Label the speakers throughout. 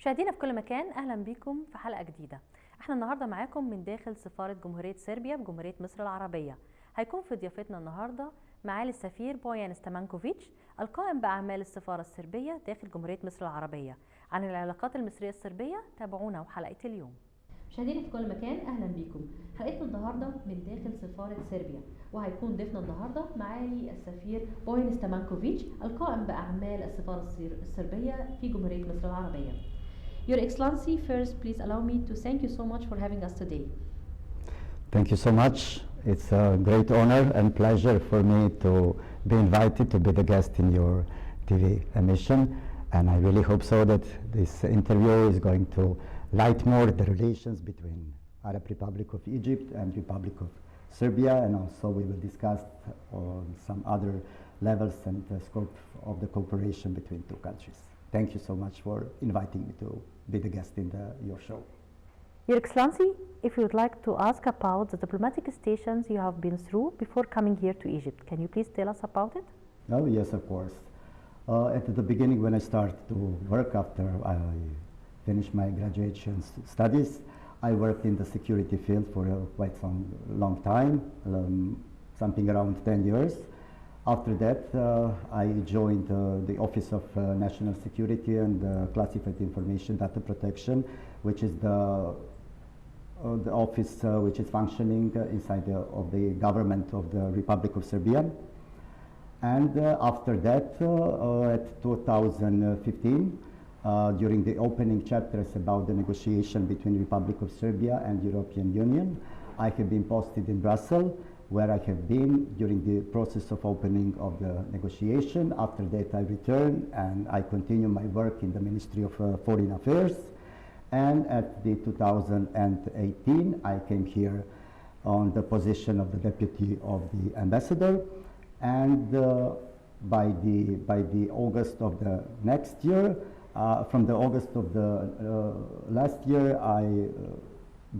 Speaker 1: مشاهدينا في كل مكان، اهلا بيكم في حلقه جديده. احنا النهارده معاكم من داخل سفاره جمهوريه صربيا بجمهوريه مصر العربيه. هيكون في ضيافتنا النهارده معالي السفير بويان ستامانكوفيتش القائم باعمال السفاره الصربيه داخل جمهوريه مصر العربيه عن العلاقات المصريه الصربيه. تابعونا وحلقه اليوم. مشاهدينا في كل مكان، اهلا بيكم. حلقتنا النهارده من داخل سفاره صربيا، وهيكون ضيفنا النهارده معالي السفير بويان ستامانكوفيتش القائم باعمال السفاره الصربيه في جمهوريه مصر العربيه. Your Excellency, first please allow me to thank you so much for having us today.
Speaker 2: Thank you so much. It's a great honor and pleasure for me to be invited to be the guest in your TV emission, and I really hope so that this interview is going to light more the relations between Arab Republic of Egypt and Republic of Serbia, and also we will discuss on some other levels and the scope of the cooperation between two countries. Thank you so much for inviting me to be the guest in your show.
Speaker 1: Your Excellency, if you would like to ask about the diplomatic stations you have been through before coming here to Egypt, can you please tell us about it?
Speaker 2: Oh, yes, of course. At the beginning, when I started to work after I finished my graduation studies, I worked in the security field for quite some long time, something around 10 years. After that, I joined the Office of National Security and Classified Information Data Protection, which is the office which is functioning inside of the government of the Republic of Serbia. And after that, at 2015, during the opening chapters about the negotiation between Republic of Serbia and European Union, I have been posted in Brussels, where I have been during the process of opening of the negotiation. After that, I returned and I continue my work in the Ministry of Foreign Affairs. And at the 2018, I came here on the position of the Deputy of the Ambassador. And by the August of the next year, from the August of the last year, I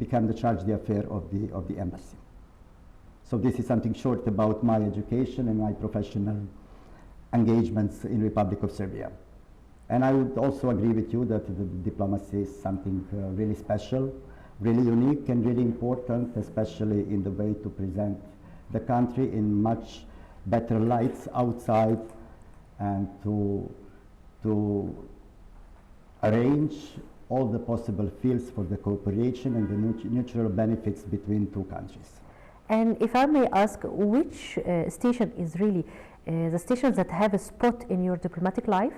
Speaker 2: became the charge d'affaires of the embassy. So this is something short about my education and my professional engagements in Republic of Serbia. And I would also agree with you that the diplomacy is something really special, really unique and really important, especially in the way to present the country in much better lights outside and to arrange all the possible fields for the cooperation and the mutual benefits between two countries.
Speaker 1: And if I may ask, which station is really the stations that have a spot in your diplomatic life?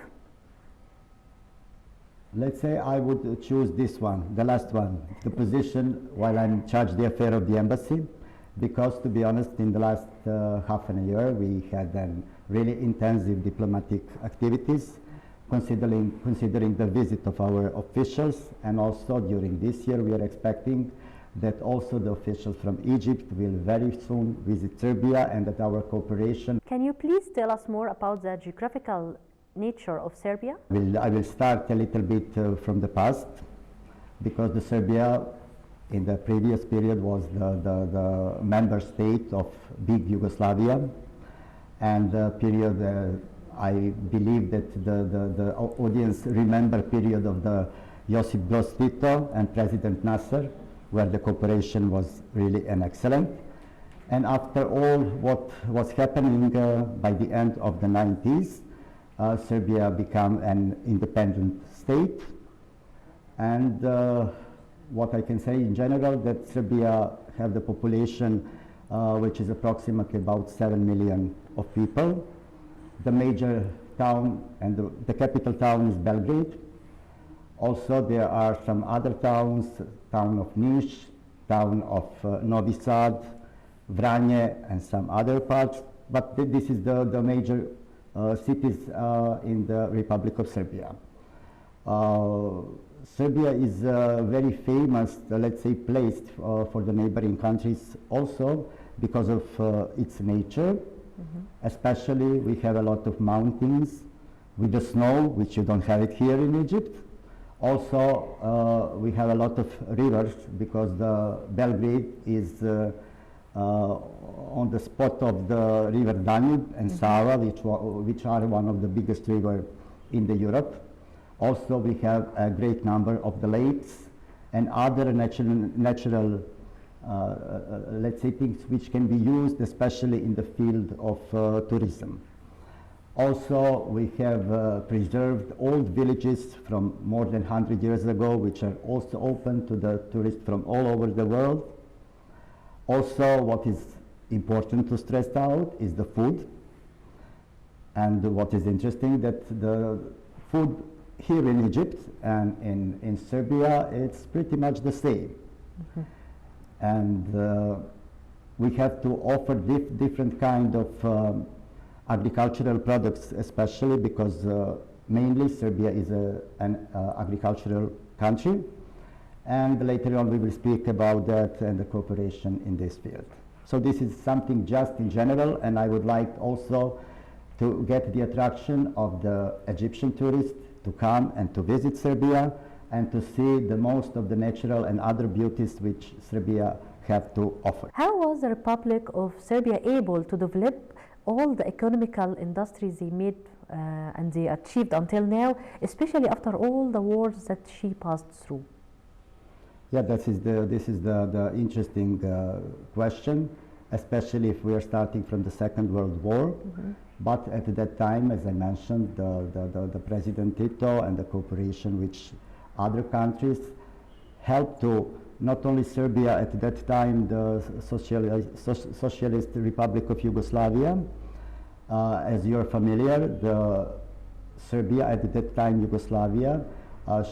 Speaker 2: Let's say I would choose this one, the last one, the position while I'm charge d'affaires of the embassy, because to be honest, in the last half a year, we had really intensive diplomatic activities, considering the visit of our officials, and also during this year, we are expecting that also the officials from Egypt will very soon visit Serbia, and that our cooperation.
Speaker 1: Can you please tell us more about the geographical nature of Serbia?
Speaker 2: I will start a little bit from the past, because the Serbia in the previous period was the member state of big Yugoslavia, and the period I believe that the audience remember period of the Josip Broz Tito and President Nasser, where the cooperation was really an excellent. And after all what was happening by the end of the 90s, Serbia became an independent state. And what I can say in general, that Serbia have the population which is approximately about 7 million of people. The major town and the capital town is Belgrade. Also, there are some other towns, town of Niš, town of Novi Sad, Vranje, and some other parts. But this is the major cities in the Republic of Serbia. Serbia is very famous, let's say, placed for the neighboring countries also because of its nature. Especially, we have a lot of mountains with the snow, which you don't have it here in Egypt. Also, we have a lot of rivers, because the Belgrade is on the spot of the river Danube and Sava, which are one of the biggest rivers in the Europe. Also, we have a great number of the lakes and other natural let's say things which can be used especially in the field of tourism. Also, we have preserved old villages from more than 100 years ago, which are also open to the tourists from all over the world. Also, what is important to stress out is the food. And what is interesting that the food here in Egypt and in Serbia, it's pretty much the same. Mm-hmm. And we have to offer different kind of agricultural products, especially because mainly Serbia is an agricultural country. And later on we will speak about that and the cooperation in this field. So this is something just in general, and I would like also to get the attraction of the Egyptian tourists to come and to visit Serbia and to see the most of the natural and other beauties which Serbia have to offer.
Speaker 1: How was the Republic of Serbia able to develop all the economical industries they made and they achieved until now, especially after all the wars that she passed through?
Speaker 2: Yeah, this is the interesting question, especially if we are starting from the Second World War. Mm-hmm. But at that time, as I mentioned, the President Tito and the cooperation which other countries helped to not only Serbia at that time, the Socialist Republic of Yugoslavia. As you're familiar, the Serbia at that time, Yugoslavia,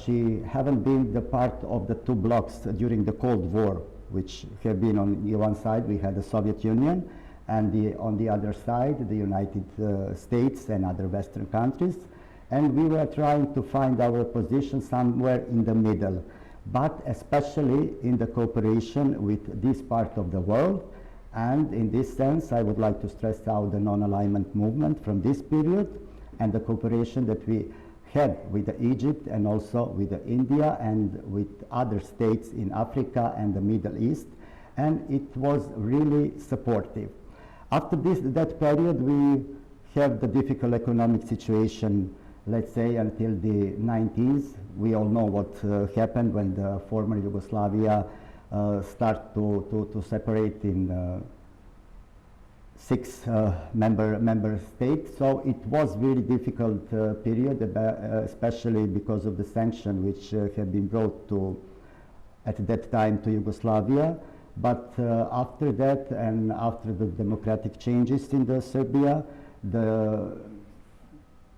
Speaker 2: she haven't been the part of the two blocs during the Cold War, which have been on the one side, we had the Soviet Union, and on the other side, the United States and other Western countries. And we were trying to find our position somewhere in the middle, but especially in the cooperation with this part of the world. And in this sense, I would like to stress out the non-alignment movement from this period and the cooperation that we had with Egypt and also with India and with other states in Africa and the Middle East. And it was really supportive. After that period, we have the difficult economic situation, let's say, until the 90s. We all know what happened when the former Yugoslavia started to separate in 6 member states. So it was really difficult period, especially because of the sanction which had been brought to, at that time, to Yugoslavia. But after that, and after the democratic changes in the Serbia, the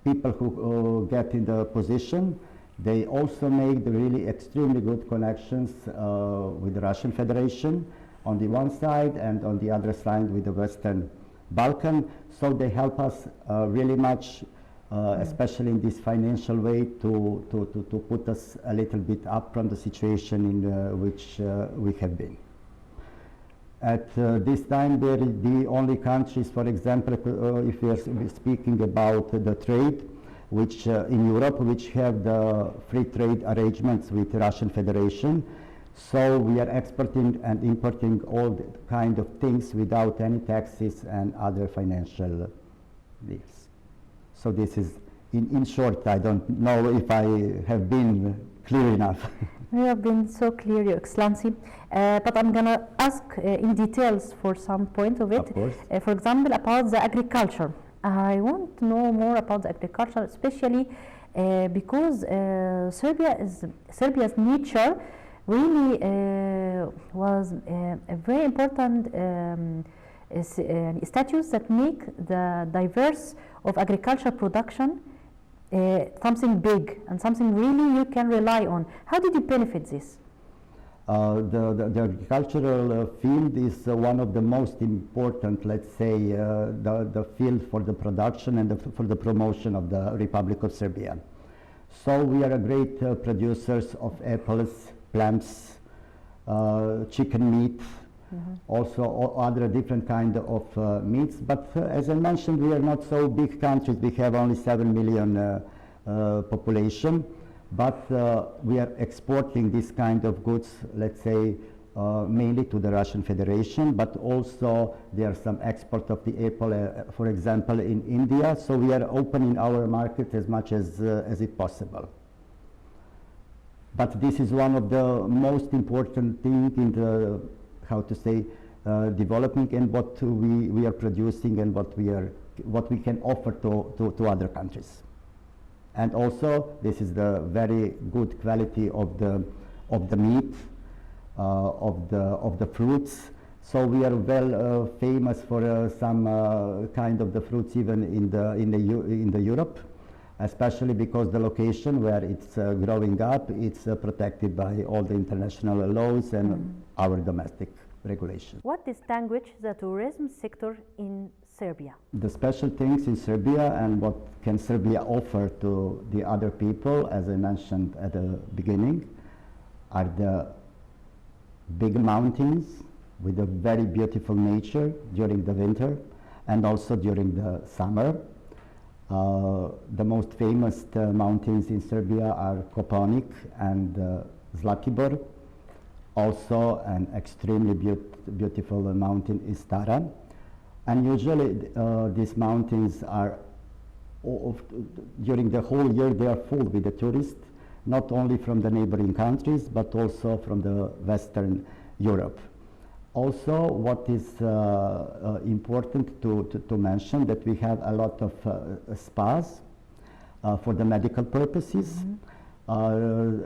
Speaker 2: people who get in the position, they also made really extremely good connections with the Russian Federation on the one side and on the other side with the Western Balkan. So they help us really much, especially in this financial way, to put us a little bit up from the situation in which we have been. At this time, they're the only countries, for example, if we are speaking about the trade, which in Europe, which have the free trade arrangements with the Russian Federation. So we are exporting and importing all the kind of things without any taxes and other financial deals. So this is, in short, I don't know if I have been clear enough.
Speaker 1: You have been so clear, Your Excellency. But I'm going to ask in details for some point of it.
Speaker 2: Of course.
Speaker 1: For example, about the agriculture. I want to know more about the agriculture, especially because Serbia's nature really was a very important status that make the diverse of agriculture production something big and something really you can rely on. How did you benefit this?
Speaker 2: The agricultural field is one of the most important, let's say, the field for the production and for the promotion of the Republic of Serbia. So we are a great producers of apples, plums, chicken meat, also other different kind of meats. But as I mentioned, we are not so big countries. We have only 7 million population. But we are exporting this kind of goods, let's say, mainly to the Russian Federation, but also there are some export of the apple, for example, in India. So we are opening our market as much as it possible. but this is one of the most important things in the, how to say, development and what we are producing and what we can offer to other countries. And also, this is the very good quality of the meat, of the fruits. So we are well famous for some kind of the fruits even in the Europe, especially because the location where it's growing up, it's protected by all the international laws and our domestic regulations.
Speaker 1: What distinguishes the tourism sector in Serbia?
Speaker 2: The special things in Serbia and what can Serbia offer to the other people, as I mentioned at the beginning, are the big mountains with a very beautiful nature during the winter and also during the summer. The most famous mountains in Serbia are Kopaonik and Zlatibor. Also an extremely beautiful mountain is Tara. And usually these mountains are, during the whole year, they are full with the tourists, not only from the neighboring countries, but also from the Western Europe. Also, what is important to mention that we have a lot of spas for the medical purposes.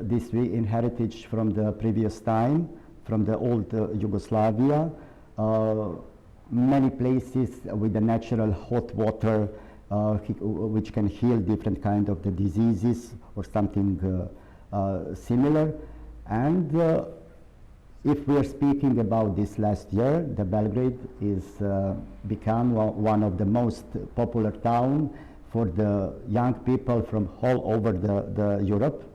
Speaker 2: This we inherited from the previous time, from the old Yugoslavia. Many places with the natural hot water which can heal different kind of the diseases or something similar. And if we are speaking about this last year, the Belgrade is become one of the most popular town for the young people from all over the Europe.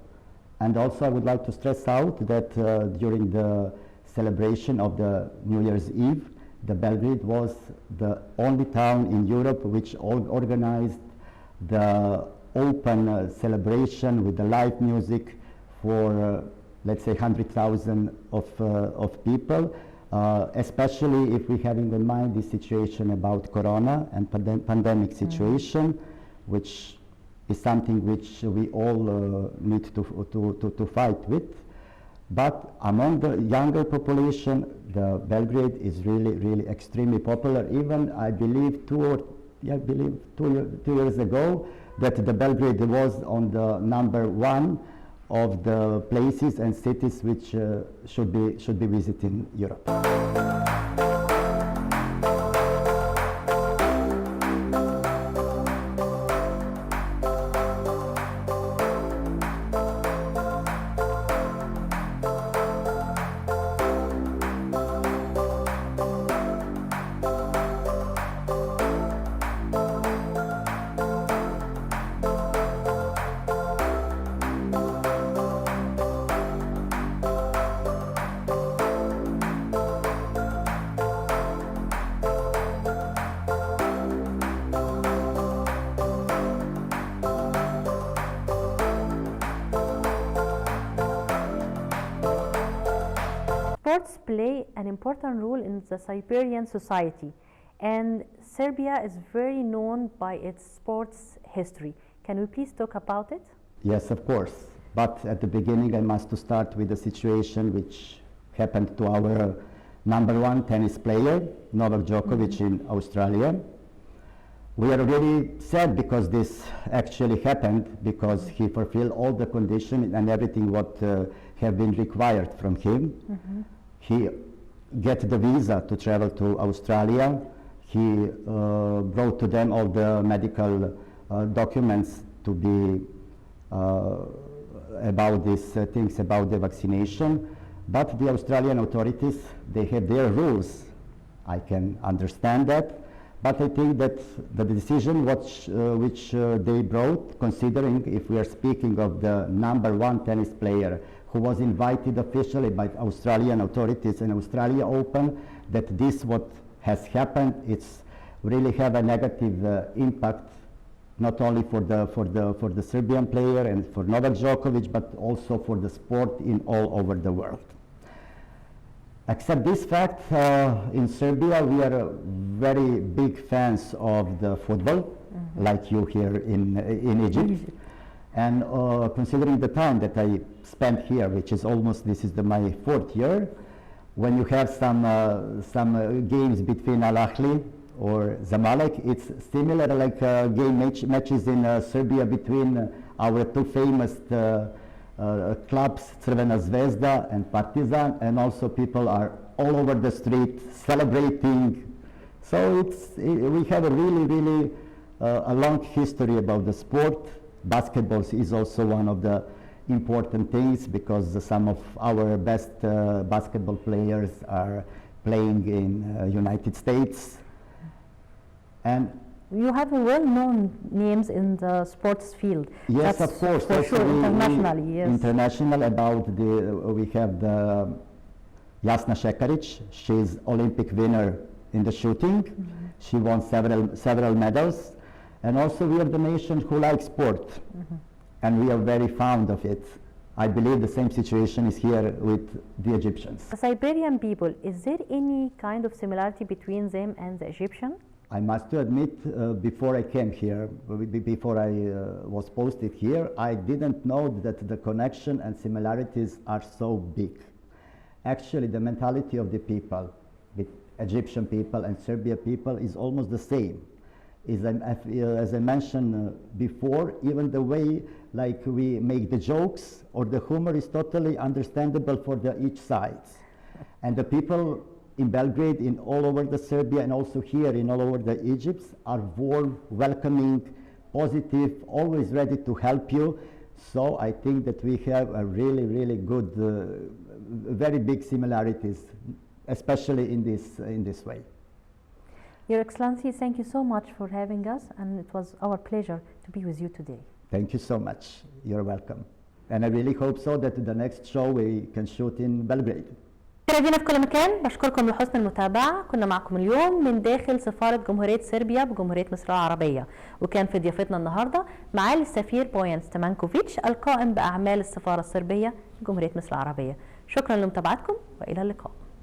Speaker 2: And also I would like to stress out that during the celebration of the New Year's Eve, the Belgrade was the only town in Europe which organized the open celebration with the live music for let's say 100,000 of people, especially if we have in mind the situation about Corona and pandemic situation, which is something which we all need to fight with. But among the younger population, the Belgrade is really extremely popular. Even I believe two years ago that the Belgrade was on the #1 of the places and cities which should be visited in Europe.
Speaker 1: Sports play an important role in the Serbian society, and Serbia is very known by its sports history. Can we please talk about it?
Speaker 2: Yes, of course. But at the beginning, I must start with the situation which happened to our #1 tennis player, Novak Djokovic, in Australia. We are really sad because this actually happened, because he fulfilled all the conditions and everything what have been required from him. He get the visa to travel to Australia. He brought to them all the medical documents to be about these things about the vaccination. But the Australian authorities, they have their rules. I can understand that. But I think that the decision which they brought, considering if we are speaking of the #1 tennis player who was invited officially by Australian authorities in Australia Open, that this what has happened, it's really have a negative impact, not only for the Serbian player and for Novak Djokovic, but also for the sport in all over the world. Except this fact, in Serbia we are very big fans of the football, like you here in Egypt. And considering the time that I spent here, which is almost, this is my 4th year, when you have some games between Al Ahly or Zamalek, it's similar like matches in Serbia between our two famous clubs, Crvena Zvezda and Partizan, and also people are all over the street celebrating. So we have a really a long history about the sport. Basketball is also one of the important things because some of our best basketball players are playing in United States. And
Speaker 1: you have well-known names in the sports field.
Speaker 2: Yes,
Speaker 1: that's
Speaker 2: of course.
Speaker 1: for sure, internationally, yes.
Speaker 2: International we have the Jasna Šekarić. She's Olympic winner in the shooting. Mm-hmm. She won several medals. And also we are the nation who likes sport. Mm-hmm. And we are very fond of it. I believe the same situation is here with the Egyptians.
Speaker 1: The Siberian people, is there any kind of similarity between them and the Egyptian?
Speaker 2: I must admit, before I came here, before I was posted here, I didn't know that the connection and similarities are so big. Actually, the mentality of the people, the Egyptian people and Serbian people, is almost the same. As I mentioned before, even the way like we make the jokes or the humor is totally understandable for each side. And the people in Belgrade, in all over the Serbia, and also here in all over the Egypt, are warm, welcoming, positive, always ready to help you. So I think that we have a really good, very big similarities, especially in this way.
Speaker 1: Your Excellency, thank you so much for having us, and it was our pleasure to be with you today.
Speaker 2: Thank you so much. You're welcome. And I really hope so that the next show we can shoot in Belgrade.
Speaker 1: مشاهدينا في كل مكان، بشكركم لحسن المتابعة. كنا معكم اليوم من داخل سفارة جمهورية صربيا بجمهورية مصر العربية، وكان في ضيافتنا النهاردة معالي السفير بويان ستمانكوفيتش القائم بأعمال السفارة الصربية بجمهورية مصر العربية. شكرا لمتابعتكم وإلى اللقاء.